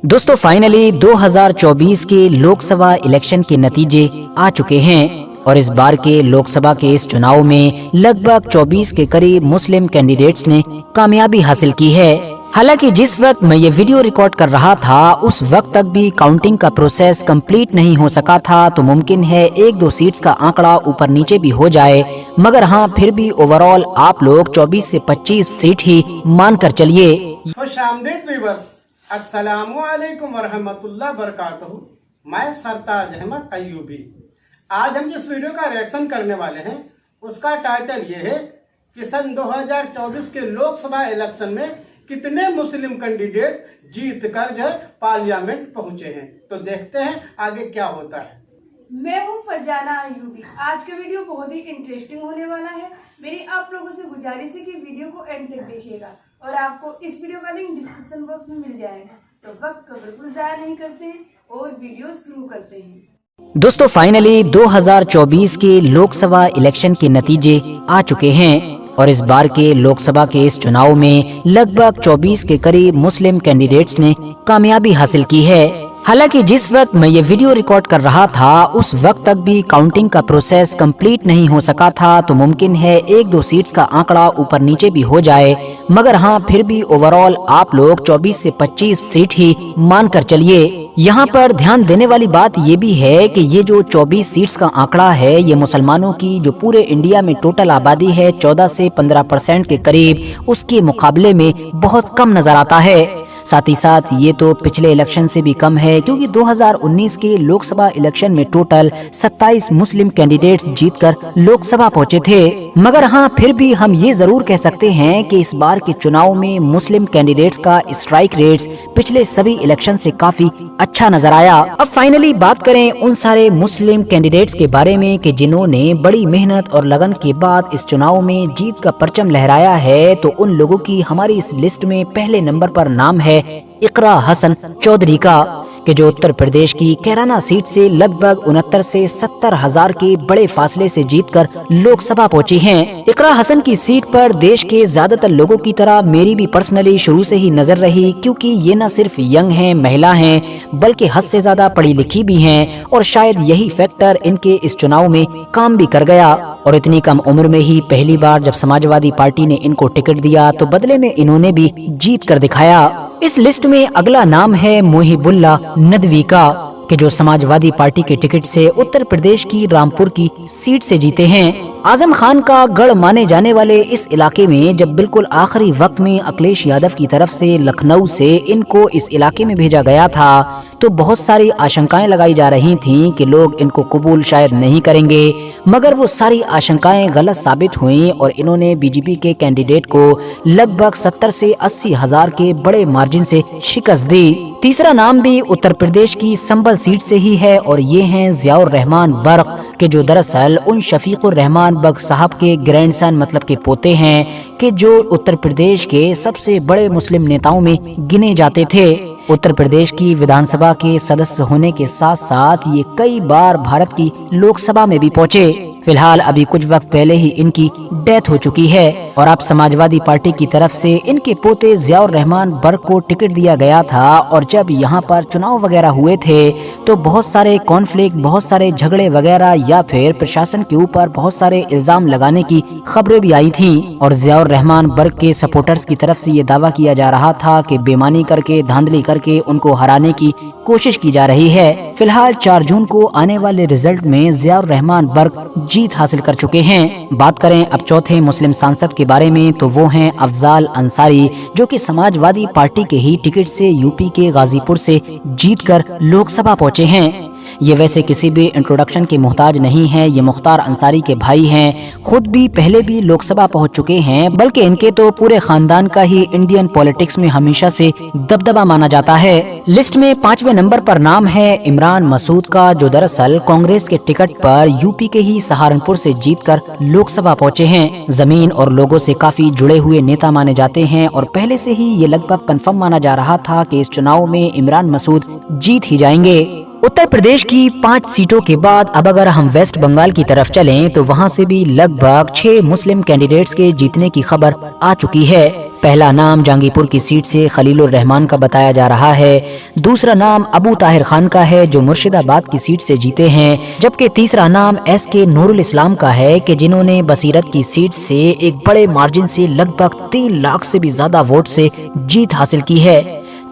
दोस्तों फाइनली 2024 के लोकसभा इलेक्शन के नतीजे आ चुके हैं और इस बार के लोकसभा के इस चुनाव में लगभग 24 के करीब मुस्लिम कैंडिडेट्स ने कामयाबी हासिल की है। हालांकि जिस वक्त मैं ये वीडियो रिकॉर्ड कर रहा था उस वक्त तक भी काउंटिंग का प्रोसेस कंप्लीट नहीं हो सका था, तो मुमकिन है 1-2 सीट्स का आंकड़ा ऊपर नीचे भी हो जाए, मगर हाँ फिर भी ओवरऑल आप लोग 24 से 25 सीट ही मान कर चलिए। अस्सलामुअलैकुम वरहमतुल्लाह बरकातहू। मैं सरताज अहमद अय्यूबी। आज हम जिस वीडियो का रिएक्शन करने वाले हैं उसका टाइटल ये है कि सन 2024 के लोकसभा इलेक्शन में कितने मुस्लिम कैंडिडेट जीत कर जो है पार्लियामेंट पहुंचे हैं। तो देखते हैं आगे क्या होता है। मैं हूं फरजाना अय्यूबी। आज का वीडियो बहुत ही इंटरेस्टिंग होने वाला है। मेरी आप लोगों से गुजारिश है कि वीडियो को एंड तक देखिएगा और आपको इस वीडियो का लिंक डिस्क्रिप्शन बॉक्स में मिल जाएगा। तो वक्त को बिल्कुल ज़ाया नहीं करते हैं और वीडियो शुरू करते हैं। दोस्तों फाइनली 2024 के लोकसभा इलेक्शन के नतीजे आ चुके हैं और इस बार के लोकसभा के इस चुनाव में लगभग 24 के करीब मुस्लिम कैंडिडेट्स ने कामयाबी हासिल की है। हालांकि जिस वक्त मैं ये वीडियो रिकॉर्ड कर रहा था उस वक्त तक भी काउंटिंग का प्रोसेस कंप्लीट नहीं हो सका था, तो मुमकिन है 1-2 सीट्स का आंकड़ा ऊपर नीचे भी हो जाए, मगर हाँ फिर भी ओवरऑल आप लोग 24 से 25 सीट ही मान कर चलिए। यहाँ पर ध्यान देने वाली बात ये भी है कि ये जो 24 सीट्स का आंकड़ा है ये मुसलमानों की जो पूरे इंडिया में टोटल आबादी है 14 से 15% के करीब, उसके मुकाबले में बहुत कम नजर आता है। साथ ही साथ ये तो पिछले इलेक्शन से भी कम है, क्योंकि 2019 के लोकसभा इलेक्शन में टोटल 27 मुस्लिम कैंडिडेट्स जीतकर लोकसभा पहुंचे थे। मगर हाँ फिर भी हम ये जरूर कह सकते हैं कि इस बार के चुनाव में मुस्लिम कैंडिडेट्स का स्ट्राइक रेट्स पिछले सभी इलेक्शन से काफी अच्छा नजर आया। अब फाइनली बात करें उन सारे मुस्लिम कैंडिडेट्स के बारे में कि जिन्होंने बड़ी मेहनत और लगन के बाद इस चुनाव में जीत का परचम लहराया है, तो उन लोगों की हमारी इस लिस्ट में पहले नंबर पर नाम है इकरा हसन चौधरी का, कि जो उत्तर प्रदेश की कैराना सीट से लगभग 69 से 70 हजार के बड़े फासले से जीतकर लोकसभा पहुंची हैं। इकरा हसन की सीट पर देश के ज्यादातर लोगों की तरह मेरी भी पर्सनली शुरू से ही नजर रही, क्योंकि ये न सिर्फ यंग हैं, महिला हैं, बल्कि हद से ज्यादा पढ़ी लिखी भी हैं और शायद यही फैक्टर इनके इस चुनाव में काम भी कर गया। और इतनी कम उम्र में ही पहली बार जब समाजवादी पार्टी ने इनको टिकट दिया तो बदले में इन्होंने भी जीत कर दिखाया। इस लिस्ट में अगला नाम है मोहिबुल्ला नदवी का, कि जो समाजवादी पार्टी के टिकट से उत्तर प्रदेश की रामपुर की सीट से जीते हैं। आजम खान का गढ़ माने जाने वाले इस इलाके में जब बिल्कुल आखिरी वक्त में अखिलेश यादव की तरफ से लखनऊ से इनको इस इलाके में भेजा गया था, तो बहुत सारी आशंकाएं लगाई जा रही थीं कि लोग इनको कबूल शायद नहीं करेंगे, मगर वो सारी आशंकाएं गलत साबित हुईं और इन्होंने बीजेपी के कैंडिडेट को लगभग 70 से 80 हजार के बड़े मार्जिन से शिकस्त दी। तीसरा नाम भी उत्तर प्रदेश की संभल सीट से ही है और ये हैं ज़ियाउर रहमान बर्क, के जो दरअसल उन शफीकुर रहमान बर्क साहब के ग्रैंडसन मतलब के पोते हैं, कि जो उत्तर प्रदेश के सबसे बड़े मुस्लिम नेताओं में गिने जाते थे। उत्तर प्रदेश की विधानसभा के सदस्य होने के साथ साथ ये कई बार भारत की लोकसभा में भी पहुंचे। फिलहाल अभी कुछ वक्त पहले ही इनकी डेथ हो चुकी है और अब समाजवादी पार्टी की तरफ से इनके पोते ज़ियाउर रहमान बर्क को टिकट दिया गया था। और जब यहाँ पर चुनाव वगैरह हुए थे तो बहुत सारे कॉन्फ्लिक्ट, बहुत सारे झगड़े वगैरह या फिर प्रशासन के ऊपर बहुत सारे इल्जाम लगाने की खबरें भी आई थी और ज़ियाउर रहमान बर्क के सपोर्टर्स की तरफ से ये दावा किया जा रहा था कि बेईमानी करके, धांधली करके उनको हराने की कोशिश की जा रही है। फिलहाल 4 जून को आने वाले रिजल्ट में ज़ियाउर रहमान बर्क जीत हासिल कर चुके हैं। बात करें अब चौथे मुस्लिम सांसद के बारे में, तो वो हैं अफजाल अंसारी, जो कि समाजवादी पार्टी के ही टिकट से यूपी के गाजीपुर से जीतकर लोकसभा पहुंचे हैं। ये वैसे किसी भी इंट्रोडक्शन के मोहताज नहीं है, ये मुख्तार अंसारी के भाई हैं, खुद भी पहले भी लोकसभा पहुंच चुके हैं, बल्कि इनके तो पूरे खानदान का ही इंडियन पॉलिटिक्स में हमेशा से दबदबा माना जाता है। लिस्ट में 5वें नंबर पर नाम है इमरान मसूद का, जो दरअसल कांग्रेस के टिकट पर यूपी के ही सहारनपुर से जीतकर लोकसभा पहुंचे हैं। जमीन और लोगों से काफी जुड़े हुए नेता माने जाते हैं और पहले से ही ये लगभग कंफर्म माना जा रहा था कि इस चुनाव में इमरान मसूद जीत ही जाएंगे। उत्तर प्रदेश की 5 सीटों के बाद अब अगर हम वेस्ट बंगाल की तरफ चलें तो वहां से भी लगभग 6 मुस्लिम कैंडिडेट्स के जीतने की खबर आ चुकी है। पहला नाम जहांगीरपुर की सीट से खलीलुर रहमान का बताया जा रहा है। दूसरा नाम अबू ताहिर खान का है जो मुर्शिदाबाद की सीट से जीते हैं, जबकि तीसरा नाम SK नूरुल इस्लाम का है कि जिन्होंने बसीरत की सीट से एक बड़े मार्जिन से लगभग 3 लाख से भी ज्यादा वोट से जीत हासिल की है।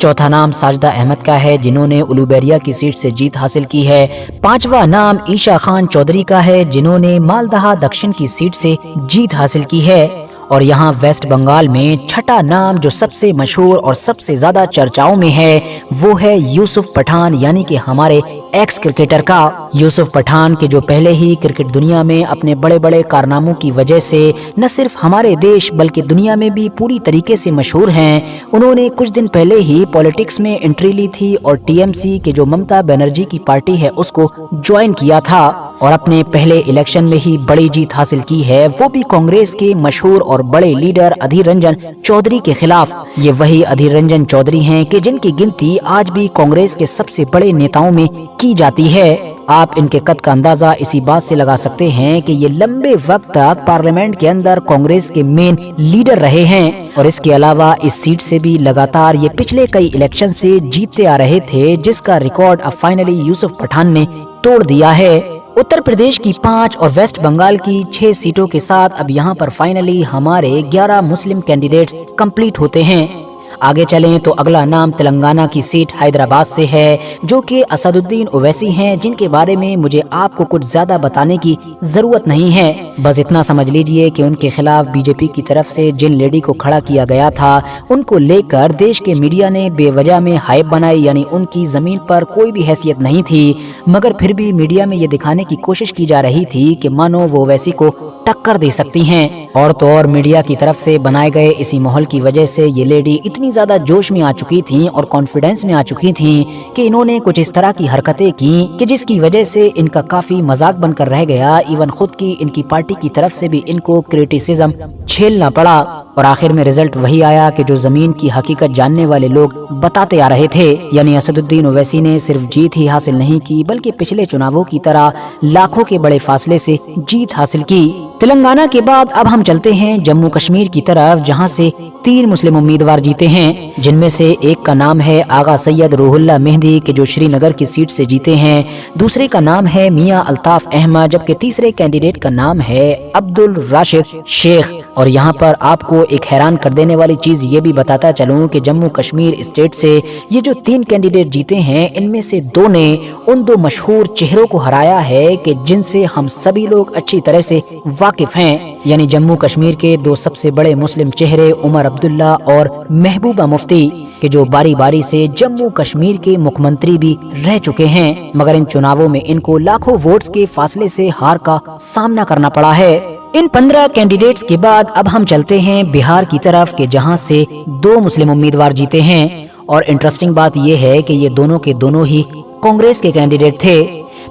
चौथा नाम साजिदा अहमद का है जिन्होंने उलूबेरिया की सीट से जीत हासिल की है। पांचवा नाम ईशा खान चौधरी का है जिन्होंने मालदहा दक्षिण की सीट से जीत हासिल की है। और यहाँ वेस्ट बंगाल में छठा नाम जो सबसे मशहूर और सबसे ज्यादा चर्चाओं में है वो है यूसुफ पठान, यानी कि हमारे एक्स क्रिकेटर का। यूसुफ पठान के जो पहले ही क्रिकेट दुनिया में अपने बड़े बड़े कारनामों की वजह से न सिर्फ हमारे देश बल्कि दुनिया में भी पूरी तरीके से मशहूर हैं। उन्होंने कुछ दिन पहले ही पॉलिटिक्स में एंट्री ली थी और TMC के जो ममता बनर्जी की पार्टी है उसको ज्वाइन किया था और अपने पहले इलेक्शन में ही बड़ी जीत हासिल की है, वो भी कांग्रेस के मशहूर और बड़े लीडर अधीर रंजन चौधरी के खिलाफ। ये वही अधीर रंजन चौधरी हैं कि जिनकी गिनती आज भी कांग्रेस के सबसे बड़े नेताओं में की जाती है। आप इनके कद का अंदाजा इसी बात से लगा सकते हैं कि ये लंबे वक्त तक पार्लियामेंट के अंदर कांग्रेस के मेन लीडर रहे हैं और इसके अलावा इस सीट से भी लगातार ये पिछले कई इलेक्शन से जीतते आ रहे थे, जिसका रिकॉर्ड अब फाइनली यूसुफ पठान ने तोड़ दिया है। उत्तर प्रदेश की 5 और वेस्ट बंगाल की 6 सीटों के साथ अब यहाँ पर फाइनली हमारे 11 मुस्लिम कैंडिडेट्स कंप्लीट होते हैं। आगे चलें तो अगला नाम तेलंगाना की सीट हैदराबाद से है जो कि असदुद्दीन ओवैसी हैं, जिनके बारे में मुझे आपको कुछ ज्यादा बताने की जरूरत नहीं है। बस इतना समझ लीजिए कि उनके खिलाफ बीजेपी की तरफ से जिन लेडी को खड़ा किया गया था उनको लेकर देश के मीडिया ने बेवजह में हाइप बनाई, यानी उनकी जमीन पर कोई भी हैसियत नहीं थी, मगर फिर भी मीडिया में ये दिखाने की कोशिश की जा रही थी कि मानो वो ओवैसी को टक्कर दे सकती हैं। और तो और मीडिया की तरफ से बनाए गए इसी माहौल की वजह से ये लेडी इतनी ज्यादा जोश में आ चुकी थी और कॉन्फिडेंस में आ चुकी थी कि इन्होंने कुछ इस तरह की हरकतें की कि जिसकी वजह से इनका काफी मजाक बनकर रह गया। इवन खुद की इनकी पार्टी की तरफ से भी इनको क्रिटिसिज्म झेलना पड़ा और आखिर में रिजल्ट वही आया कि जो जमीन की हकीकत जानने वाले लोग बताते आ रहे थे, यानी असदुद्दीन ओवैसी ने सिर्फ जीत ही हासिल नहीं की बल्कि पिछले चुनावों की तरह लाखों के बड़े फासले से जीत हासिल की। तेलंगाना के बाद अब हम चलते हैं जम्मू कश्मीर की तरफ, जहां से 3 मुस्लिम उम्मीदवार जीते हैं, जिनमें से एक का नाम है आगा सैयद रूहुल्लाह मेहंदी के जो श्रीनगर की सीट से जीते हैं। दूसरे का नाम है मियां अल्ताफ अहमद, जबकि तीसरे कैंडिडेट का नाम है अब्दुल राशिद शेख। और यहाँ पर आपको एक हैरान कर देने वाली चीज ये भी बताता चलूं कि जम्मू कश्मीर स्टेट से ये जो 3 कैंडिडेट जीते हैं इनमें से 2 ने उन 2 मशहूर चेहरों को हराया है कि जिनसे हम सभी लोग अच्छी तरह से वाकिफ हैं, यानी जम्मू कश्मीर के 2 सबसे बड़े मुस्लिम चेहरे उमर अब्दुल्ला और महबूबा मुफ्ती के जो बारी बारी से जम्मू कश्मीर के मुख्यमंत्री भी रह चुके हैं, मगर इन चुनावों में इनको लाखों वोट्स के फासले से हार का सामना करना पड़ा है। इन 15 कैंडिडेट्स के बाद अब हम चलते हैं बिहार की तरफ के जहां से 2 मुस्लिम उम्मीदवार जीते हैं और इंटरेस्टिंग बात यह है कि ये दोनों के दोनों ही कांग्रेस के कैंडिडेट थे।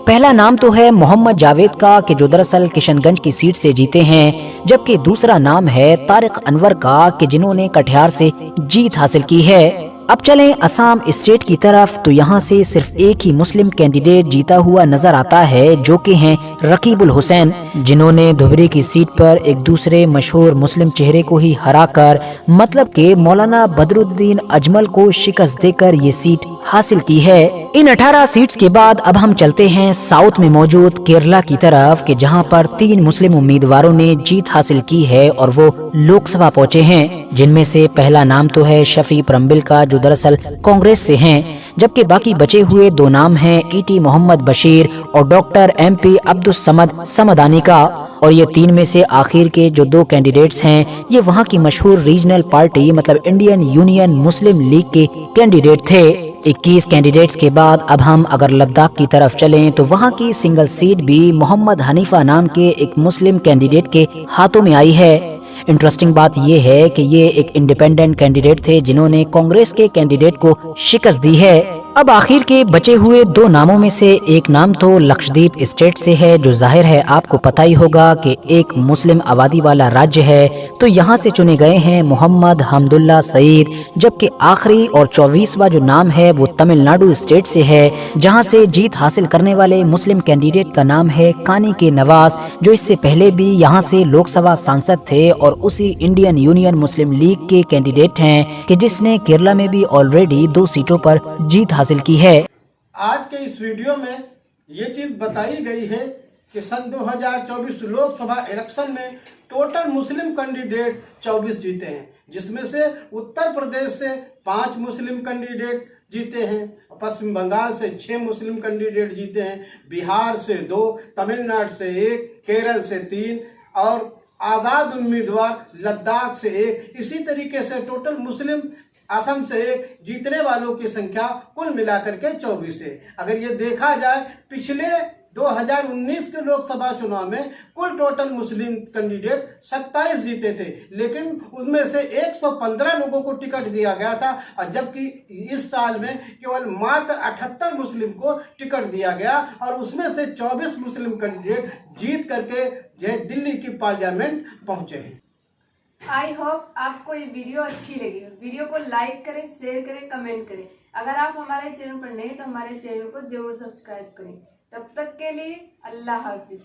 पहला नाम तो है मोहम्मद जावेद का कि जो दरअसल किशनगंज की सीट से जीते हैं, जबकि दूसरा नाम है तारिक अनवर का कि जिन्होंने कटिहार से जीत हासिल की है। अब चलें असम स्टेट की तरफ तो यहाँ से सिर्फ एक ही मुस्लिम कैंडिडेट जीता हुआ नजर आता है जो कि हैं रकीबुल हुसैन, जिन्होंने धुबरी की सीट पर एक दूसरे मशहूर मुस्लिम चेहरे को ही हराकर मतलब के मौलाना बदरुद्दीन अजमल को शिकस्त देकर ये सीट हासिल की है। इन 18 सीट्स के बाद अब हम चलते हैं साउथ में मौजूद केरला की तरफ कि जहां पर 3 मुस्लिम उम्मीदवारों ने जीत हासिल की है और वो लोकसभा पहुंचे हैं, जिनमें से पहला नाम तो है शफी परम्बिल का जो दरअसल कांग्रेस से हैं, जबकि बाकी बचे हुए 2 नाम हैं ET मोहम्मद बशीर और डॉक्टर MP अब्दुल समद समदानी का। और ये 3 में से आखिर के जो 2 कैंडिडेट्स हैं ये वहाँ की मशहूर रीजनल पार्टी मतलब इंडियन यूनियन मुस्लिम लीग के कैंडिडेट थे। 21 कैंडिडेट्स के बाद अब हम अगर लद्दाख की तरफ चलें तो वहाँ की सिंगल सीट भी मोहम्मद हनीफा नाम के एक मुस्लिम कैंडिडेट के हाथों में आई है। इंटरेस्टिंग बात यह है कि ये एक इंडिपेंडेंट कैंडिडेट थे जिन्होंने कांग्रेस के कैंडिडेट को शिकस्त दी है। अब आखिर के बचे हुए दो नामों में से एक नाम तो लक्षद्वीप स्टेट से है, जो जाहिर है आपको पता ही होगा कि एक मुस्लिम आबादी वाला राज्य है। तो यहाँ से चुने गए हैं मोहम्मद हमदुल्ला सईद, जबकि आखिरी और 24वां जो नाम है वो तमिलनाडु स्टेट से है, जहाँ से जीत हासिल करने वाले मुस्लिम कैंडिडेट का नाम है कानी के नवाज, जो इससे पहले भी यहाँ से लोकसभा सांसद थे और उसी इंडियन यूनियन मुस्लिम लीग के कैंडिडेट हैं कि जिसने केरला में भी ऑलरेडी 2 सीटों पर जीत हासिल की है। आज के इस वीडियो में ये चीज बताई गई है कि सन 2024 लोकसभा इलेक्शन में टोटल मुस्लिम कैंडिडेट 24 जीते हैं, जिसमें से उत्तर प्रदेश से 5 मुस्लिम कैंडिडेट जीते हैं, पश्चिम बंगाल से 6 मुस्लिम कैंडिडेट जीते हैं, बिहार से 2, तमिलनाडु से 1, केरल से 3 और आज़ाद उम्मीदवार लद्दाख से 1। इसी तरीके से टोटल मुस्लिम असम से 1 जीतने वालों की संख्या कुल मिलाकर के 24 है। अगर ये देखा जाए पिछले 2019 के लोकसभा चुनाव में कुल टोटल मुस्लिम कैंडिडेट 27 जीते थे, लेकिन उनमें से 115 लोगों को टिकट दिया गया था, और जबकि इस साल में केवल मात्र 78 मुस्लिम को टिकट दिया गया और उसमें से 24 मुस्लिम कैंडिडेट जीत करके दिल्ली की पार्लियामेंट पहुंचे हैं। आई होप आपको ये वीडियो अच्छी लगी हो। वीडियो को लाइक करें, शेयर करें, कमेंट करें। अगर आप हमारे चैनल पर नए तो हमारे चैनल को जरूर सब्सक्राइब करें। तब तक के लिए अल्लाह हाफिज।